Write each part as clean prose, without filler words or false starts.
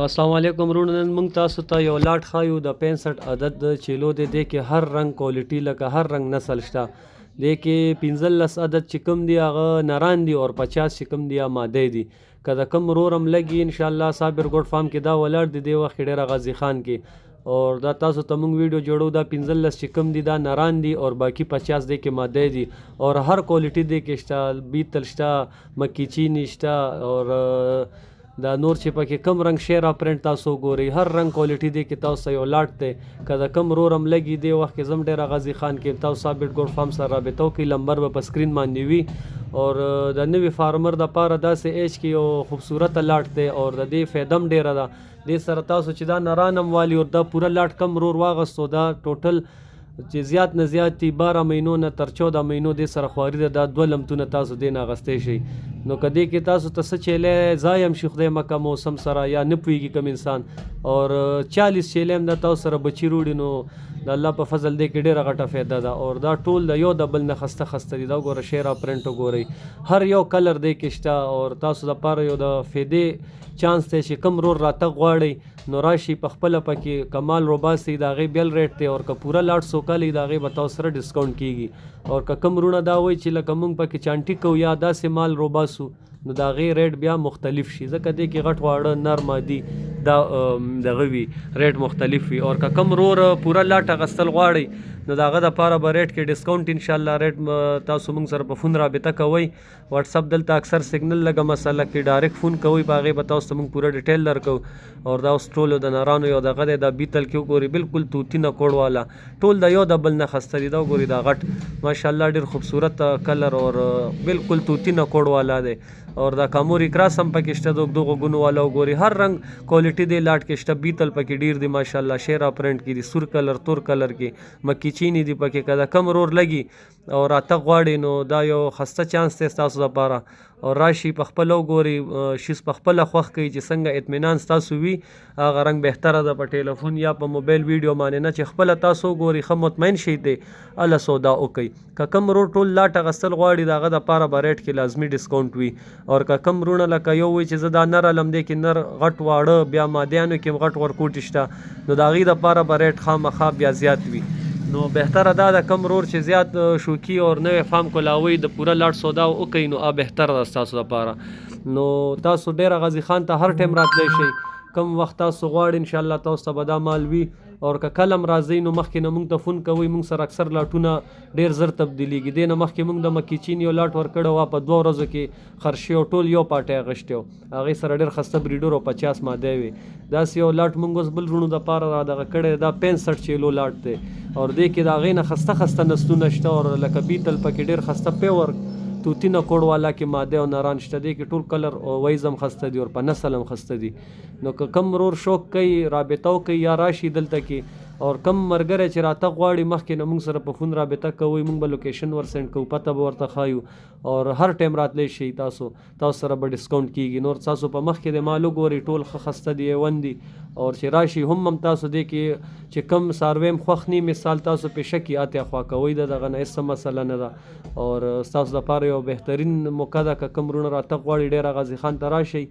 السلام علیکم وروڼو، نن موږ تاسو ته یو لاټ ښایو د 65 عدد د چیلو دی. دې کې هر رنګ کوالټي لکه هر رنګ نسل شته. دې کې 15 عدد چې کوم دی هغه نران دي او 50 چې کوم دی ماده دي. که د کوم رورم لګي انشاءالله صابر ګوډ فارم کې دا ولاړ دی دی وخت ډېره غازي خان کې اور دا تاسو ته موږ ویډیو جوړو. دا 15 چې کوم دي دا نران دي او باقي 50 دی کې ماده دي اور هر کوالټي دی کې شته. بیتل شته، مکی چینی شته اور دا نور چې پکې کم رنگ شیرا پرنټ تاسو ګورئ. هر رنگ کوالټي دی کې تاسو یو لاټ دی. که د کم رورم لګي دی وخت کې زم ډېره غازي خان کې تاسو صابر ګوډ فارم سره رابطه وکړئ. نمبر به په سکرین باندې وي اور د نوي فارمر دپاره داسې ایج کې یو خوبصورته لاټ دی اور د دې فایده هم ډېره ده. دې سره تاسو چې دا نرانم والي او دا پوره لاټ کم رور واغستو دا ټوټل چې زیات نه زیات 12 مهینو نه تر 14 مهینو دې سره خواري ده. دا 2 لمتونه تاسو دې نه اغستی شئ. نو که دې کې تاسو ته څه چیلی ځای هم شي خدای مکه موسم سره یا نه پوهېږي کوم انسان اور 40 چیلی هم دا تاسو سره بچي روړي نو د الله په فضل دې کې ډېره غټه فایده ده. اور دا ټول د یو د بل نه خسته خسته دي. دا وګوره شیرا پرنټ وګورئ، هر یو کلر دې کې شته اور تاسو دپاره یو د فایدې چانس دی چې کوم رور راتګ غواړئ نو راشي په خپله پکې کمال روباسي د هغې بیل ریټ دی اور که پوره لاټ سوکلی د هغې به تاسو سره ډسکاونټ کېږي. اور که کوم رونه دا وایي چې لکه موږ پکې چانټي کوو یا داسې مال روباسو نو د هغې ریټ بیا مختلف شي ځکه دې کې غټ واړه نر مادي دا دغه وي ریټ مختلف وي. اور که کوم رور پوره لاټ اغستل غواړئ نو د هغه دپاره به ریټ کې ډسکاونټ انشاءالله ریټ تاسو موږ سره په فون رابطه کوئ. واتساپ دلته اکثر سیګنل لږه مسله کې ډایرکټ فون کوئ په هغې به تاسو ته موږ پوره ډیټیل درکو. اور دا اوس ټولو د نرانو یو دغه دی. دا بیتل کې وګورئ بالکل توتي نه کوړ والا ټول د یو د بل نه خسته دي. دا وګورئ دا غټ ماشاءالله ډېر خوبصورت کلر اور بالکل توتي نه کوړ والا دی. اور دا کاموري کراس هم پکې شته د اوږدو غوږونو والا وګورئ. هر رنګ کوالټي دی لاټ کې شته. بیتل پکې ډېر دي ماشاءالله، شیرا پرنټ کې دي، سور کلر تور کلر کې مکی چینی دی پکې. که د کم رور لګي او راتګ غواړي نو دا یو خسته چانس دی ستاسو دپاره. اور راشي په خپله وګورئ شیز په خپله خوښ کوي چې څنګه اطمینان ستاسو وي هغه رنګ بهتره ده په ټیلیفون یا په موبایل ویډیو باندې نه چې خپله تاسو وګورئ ښه مطمئن شئ دی هله سودا وکړئ. که کم رور ټول لاټ اغستل غواړي د هغه دپاره به ریټ کې لازمي ډسکاونټ وي. اور که کم رونه لکه یو وایي چې زه دا نر علم دی کې نر غټ واړه بیا مادیانو کې هم غټ ورکوټي شته نو د هغې دپاره به ریټ خامخا بیا زیات وي. نو بهتره دا د کم رور چې زیات شوکي اور نوی فارم کولاوي د پوره لاټ سودا وکړئ نو بهتره ده ستاسو دپاره. نو تاسو ډېره غازي خان ته هر ټایم راتلی شئ. کم وخت تاسو غواړئ انشاءالله تاسو ته به دا مال وي. اور که کله هم راځئ نو مخکې نه موږ ته فون کوئ. موږ سره اکثر لاټونه ډېر زر تبدیلېږي. دې نه مخکې موږ د مکي چین یو لاټ ورکړی وه په 2 ورځو کې خرشي او ټول یو پاټی اغوښتی و. هغې سره ډېر ښایسته بریډر او 50 مادې وې. داسې یو لاټ موږ اوس بل وروڼو دپاره را دغه کړی دا 65 چیلو لاټ دی. اور دې کې د هغې نه ښایسته ښایسته نسلونه شته اور لکه بیتل پکې ډېر ښایسته پیور توتي نه کوړ والا کې ماده او نران شته. دې کې ټول کلر وایز هم خسته دي او په نسل هم خسته دي. نو که کم رور شوق کوي رابطه وکړئ یا راشي دلته کې. اور کم ملګری چې راتګ غواړي مخکې نه موږ سره په فون رابطه کوئ. موږ به لوکیشن ور سینډ کوو، پته به ورته ښایو اور هر ټایم راتلی شئ. تاسو سره به ډسکاونټ کېږي. نور تاسو په مخکې د مال وګورئ ټول ښه خسته دي ایون دي. اور چې راشي هم تاسو دې کې چې کم څاروی هم خوښ نی مثال تاسو پیشکي اتیا خوا کوئ د دغه نه هېڅ مسله نه ده. اور ستاسو دپاره یو بهترین موقع ده که کم رونه راتګ غواړي ډېره غازي خان ته راشئ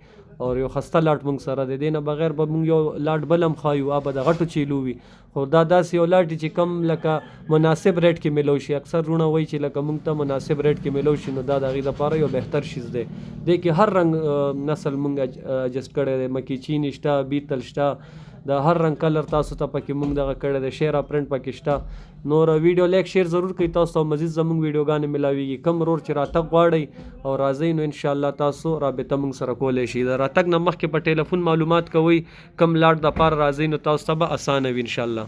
اور یو خسته لاټ موږ سره دی. دې نه بغیر به موږ یو لاټ بل هم ښایو به د غټو چیلو وي. خو دا داسې یو لاټ چې کم لکه مناسب ریټ کې میلو شي. اکثر رونه وایي چې لکه موږ ته مناسب ریټ کې میلو شي نو دا د هغې دپاره یو بهتر شیز دی. دې کې هر رنګ نسل موږ اجسټ کړی دی. مکی چینی شته، بیتل شته، د هر رنګ کلر تاسو ته پکې موږ دغه کړی دی. شیرا پرنټ پکې شته. نور ویډیو لایک شیر ضرور کوئ. تاسو ته مزید زموږ ویډیوګانې ملاویږي. کم رور چې راتګ غواړئ او راځئ نو انشاءالله تاسو رابطه موږ سره کولی شئ. د راتګ نه مخکې په ټیلیفون معلومات کوئ کم لاټ دپاره راځئ نو تاسو ته به اسانه وي انشاءالله.